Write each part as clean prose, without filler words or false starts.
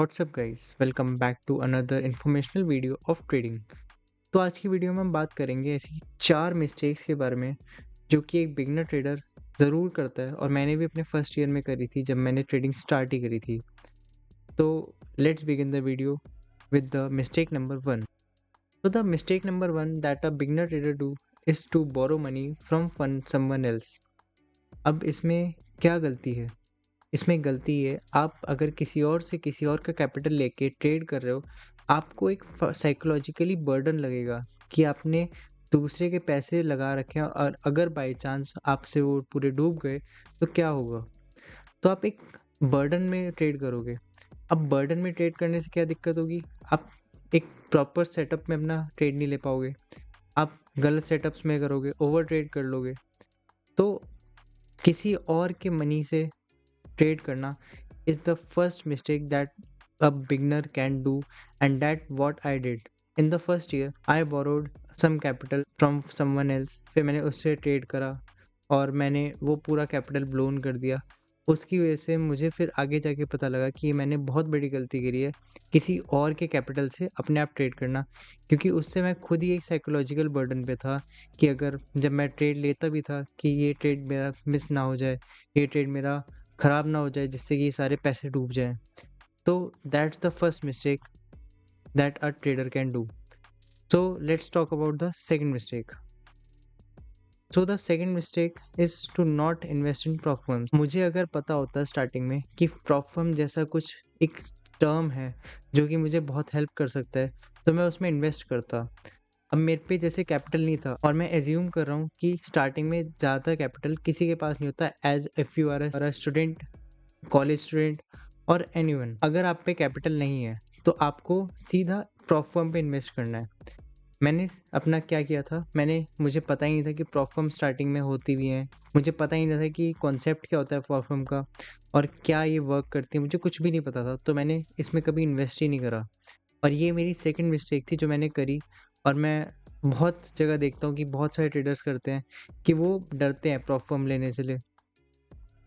WhatsApp guys, welcome back to another informational video of trading. तो आज की video में हम बात करेंगे ऐसी 4 मिस्टेक्स के बारे में जो कि एक बिगनर ट्रेडर ज़रूर करता है, और मैंने भी अपने फर्स्ट ईयर में करी थी जब मैंने ट्रेडिंग स्टार्ट ही करी थी। तो let's begin the video with the mistake number 1। तो the mistake number 1 that a beginner trader do is to borrow money from someone else. अब इसमें क्या गलती है? इसमें गलती है, आप अगर किसी और से किसी और का कैपिटल लेके ट्रेड कर रहे हो, आपको एक साइकोलॉजिकली बर्डन लगेगा कि आपने दूसरे के पैसे लगा रखे हैं, और अगर बाय चांस आपसे वो पूरे डूब गए तो क्या होगा? तो आप एक बर्डन में ट्रेड करोगे। अब बर्डन में ट्रेड करने से क्या दिक्कत होगी? आप एक प्रॉपर सेटअप में अपना ट्रेड नहीं ले पाओगे। आप गलत सेटअप्स में करोगे, ओवर ट्रेड कर लोगे। तो किसी और के मनी से ट्रेड करना is the first mistake that a beginner can do, and that what I did. In the first year I borrowed some capital from someone else, फिर मैंने उससे ट्रेड करा और मैंने वो पूरा कैपिटल ब्लोन कर दिया। उसकी वजह से मुझे फिर आगे जाके पता लगा कि मैंने बहुत बड़ी गलती करी है, किसी और के कैपिटल से अपने आप ट्रेड करना। क्योंकि उससे मैं खुद ही एक साइकोलॉजिकल बर्डन पे था कि अगर जब मैं ट्रेड लेता भी था कि ये ट्रेड मेरा मिस ना हो जाए, ये ट्रेड मेरा ख़राब ना हो जाए जिससे कि सारे पैसे डूब जाएँ। तो that's the first mistake that a trader can do. So let's talk about the second mistake. So the second mistake is to not invest in prop firms. मुझे अगर पता होता स्टार्टिंग में कि प्रॉप फर्म जैसा कुछ एक टर्म है जो कि मुझे बहुत हेल्प कर सकता है, तो मैं उसमें इन्वेस्ट करता। अब मेरे पे जैसे कैपिटल नहीं था, और मैं एज्यूम कर रहा हूँ कि स्टार्टिंग में ज़्यादातर कैपिटल किसी के पास नहीं होता, as if you are a student, college student और एनीवन। अगर आप पे कैपिटल नहीं है तो आपको सीधा प्रॉप फर्म पे इन्वेस्ट करना है। मैंने अपना क्या किया था, मुझे पता ही नहीं था कि प्रॉप फर्म स्टार्टिंग में होती भी हैं। मुझे पता ही नहीं था कि कॉन्सेप्ट क्या होता है प्रॉप फर्म का और क्या ये वर्क करती है, मुझे कुछ भी नहीं पता था। तो मैंने इसमें कभी इन्वेस्ट ही नहीं करा, और ये मेरी सेकंड मिस्टेक थी जो मैंने करी। और मैं बहुत जगह देखता हूँ कि बहुत सारे ट्रेडर्स करते हैं कि वो डरते हैं प्रॉप फर्म लेने से।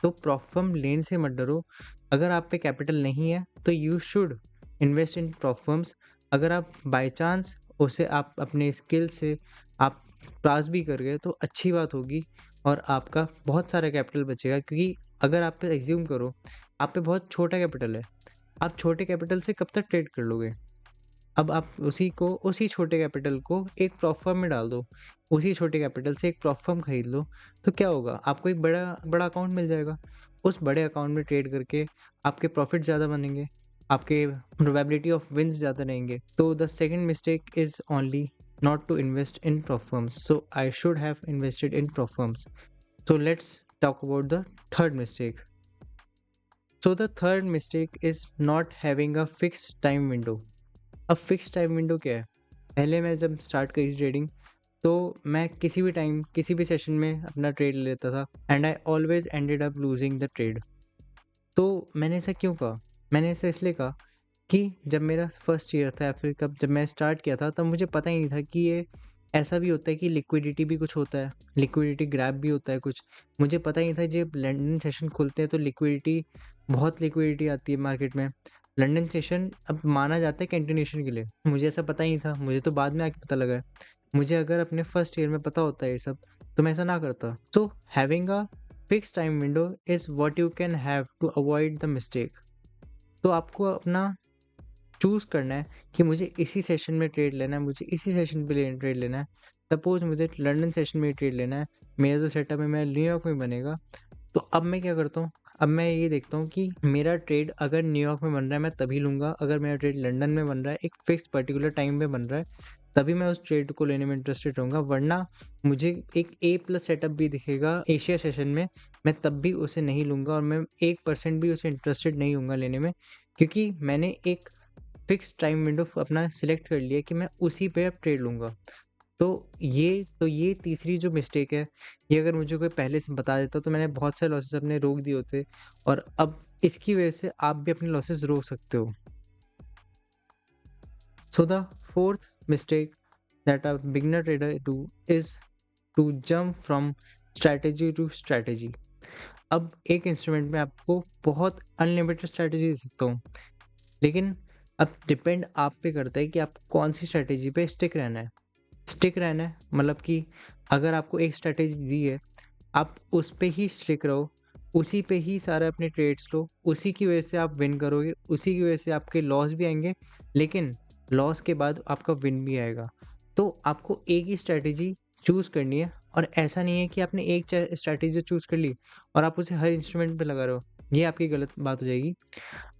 तो प्रॉप फर्म लेने से मत डरो। अगर आप पे कैपिटल नहीं है तो you should invest in prop firms. अगर आप बाय चांस उसे आप अपने स्किल से आप पास भी कर गए तो अच्छी बात होगी, और आपका बहुत सारा कैपिटल बचेगा। क्योंकि अगर आप पे एज्यूम करो आप पे बहुत छोटा कैपिटल है, आप छोटे कैपिटल से कब तक ट्रेड कर लोगे? अब आप उसी छोटे कैपिटल को एक प्रॉप फर्म में डाल दो, उसी छोटे कैपिटल से एक प्रॉप फर्म खरीद लो, तो क्या होगा? आपको एक बड़ा बड़ा अकाउंट मिल जाएगा। उस बड़े अकाउंट में ट्रेड करके आपके प्रॉफिट ज़्यादा बनेंगे, आपके प्रोबेबिलिटी ऑफ विन्स ज़्यादा रहेंगे। तो the second mistake is only not to invest in prop firms, so I should have invested in prop firms. So let's talk about the third mistake. So the third mistake is not having a fixed time window. अब fix time window क्या है? पहले मैं जब start करी थी trading, तो मैं किसी भी टाइम किसी भी सेशन में अपना ट्रेड ले लेता था, and I always ended up losing the trade. तो मैंने ऐसा क्यों कहा? मैंने ऐसा इसलिए कहा कि जब मेरा फर्स्ट ईयर था या फिर कब जब मैं स्टार्ट किया था तब मुझे पता ही नहीं था कि ये ऐसा भी होता है कि लिक्विडिटी भी कुछ होता है, लिक्विडिटी ग्रैब भी होता है कुछ। मुझे पता ही नहीं था जब लंदन सेशन खुलते हैं तो बहुत लिक्विडिटी आती है मार्केट में। लंदन सेशन अब माना जाता है कंटिन्यूएशन के लिए, मुझे ऐसा पता ही नहीं था, मुझे तो बाद में आके पता लगा है। मुझे अगर अपने फर्स्ट ईयर में पता होता है ये सब तो मैं ऐसा ना करता। So having a fix time window is what you can have to avoid the mistake. तो आपको अपना चूज़ करना है कि मुझे इसी सेशन में ट्रेड लेना है, मुझे इसी सेशन पे ट्रेड लेना है। सपोज़ मुझे लंदन सेशन में ट्रेड लेना है, मेरा जो सेटअप है मेरा न्यूयॉर्क में बनेगा। तो अब मैं क्या करता हूँ, अब मैं ये देखता हूँ कि मेरा ट्रेड अगर न्यूयॉर्क में बन रहा है मैं तभी लूँगा, अगर मेरा ट्रेड लंदन में बन रहा है एक फ़िक्स पर्टिकुलर टाइम में बन रहा है तभी मैं उस ट्रेड को लेने में इंटरेस्टेड रहूँगा। वरना मुझे एक ए प्लस सेटअप भी दिखेगा एशिया सेशन में, मैं तब भी उसे नहीं लूँगा, और मैं 1% भी उसे इंटरेस्टेड नहीं होऊँगा लेने में। क्योंकि मैंने एक फिक्स टाइम विंडो अपना सिलेक्ट कर लिया कि मैं उसी पे अब ट्रेड लूँगा। तो ये तीसरी जो मिस्टेक है, ये अगर मुझे कोई पहले से बता देता तो मैंने बहुत सारे लॉसेस अपने रोक दिए होते, और अब इसकी वजह से आप भी अपने लॉसेस रोक सकते हो। So the fourth mistake that a beginner trader do is to jump from strategy to strategy. अब एक इंस्ट्रूमेंट में आपको बहुत अनलिमिटेड स्ट्रैटेजी दे सकता हूँ, लेकिन अब डिपेंड आप पे करता है कि आप कौन सी स्ट्रैटेजी पे स्टिक रहना है। स्टिक रहना है मतलब कि अगर आपको एक स्ट्रैटेजी दी है, आप उस पे ही स्टिक रहो, उसी पे ही सारे अपने ट्रेड्स लो, उसी की वजह से आप विन करोगे, उसी की वजह से आपके लॉस भी आएँगे, लेकिन लॉस के बाद आपका विन भी आएगा। तो आपको एक ही स्ट्रैटेजी चूज़ करनी है और ऐसा नहीं है कि आपने एक स्ट्रैटेजी चूज़ कर ली और आप उसे हर इंस्ट्रूमेंट पे लगा रहे हो, ये आपकी गलत बात हो जाएगी।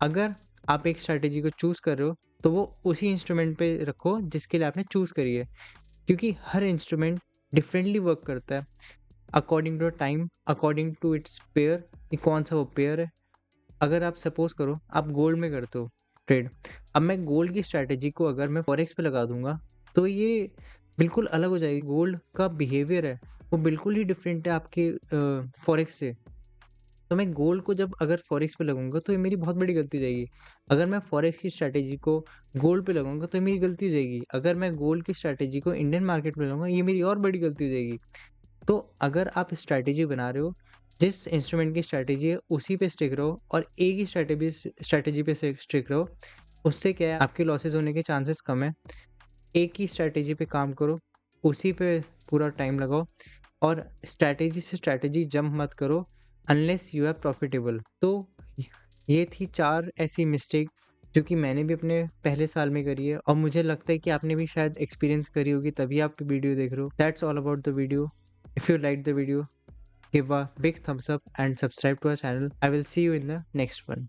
अगर आप एक स्ट्रैटेजी को चूज़ कर रहे हो, तो वो उसी इंस्ट्रूमेंट पे रखो जिसके लिए आपने चूज़ करी है, क्योंकि हर इंस्ट्रूमेंट डिफरेंटली वर्क करता है according to time, according to its pair कि कौन-सा वो पेयर है। अगर आप सपोज़ करो आप गोल्ड में करते हो ट्रेड, अब मैं गोल्ड की स्ट्रैटेजी को अगर मैं फॉरेक्स पे लगा दूँगा, तो ये बिल्कुल अलग हो जाएगी। गोल्ड का बिहेवियर है, वो बिल्कुल ही डिफरेंट है आपके फॉरेक्स से। तो मैं गोल्ड को जब अगर फॉरेक्स पे लगाऊँगा तो ये मेरी बहुत बड़ी गलती हो जाएगी। अगर मैं फॉरेक्स की स्ट्रैटेजी को गोल्ड पे लगाऊँगा तो ये मेरी गलती हो जाएगी। अगर मैं गोल्ड की स्ट्रैटेजी को इंडियन मार्केट में लगाऊँगा ये मेरी और बड़ी गलती हो जाएगी। तो अगर आप स्ट्रैटेजी बना रहे हो, जिस इंस्ट्रूमेंट की स्ट्रैटेजी है उसी पे स्टिक रहो और एक ही स्ट्रैटेजी पे स्टिक रहो। उससे क्या है आपके लॉसेस होने के चांसेस कम है। एक ही स्ट्रैटेजी पे काम करो, उसी पे पूरा टाइम लगाओ और स्ट्रैटेजी से स्ट्रैटेजी जंप मत करो अनलेस यू आर प्रॉफिटेबल। तो य ये थी 4 ऐसी मिस्टेक जो कि मैंने भी अपने पहले साल में करी है और मुझे लगता है कि आपने भी शायद एक्सपीरियंस करी होगी तभी आप वीडियो देख रहे हो। That's all about the video. If you liked the video, give a big thumbs up and subscribe to our channel. I will see you in the next one.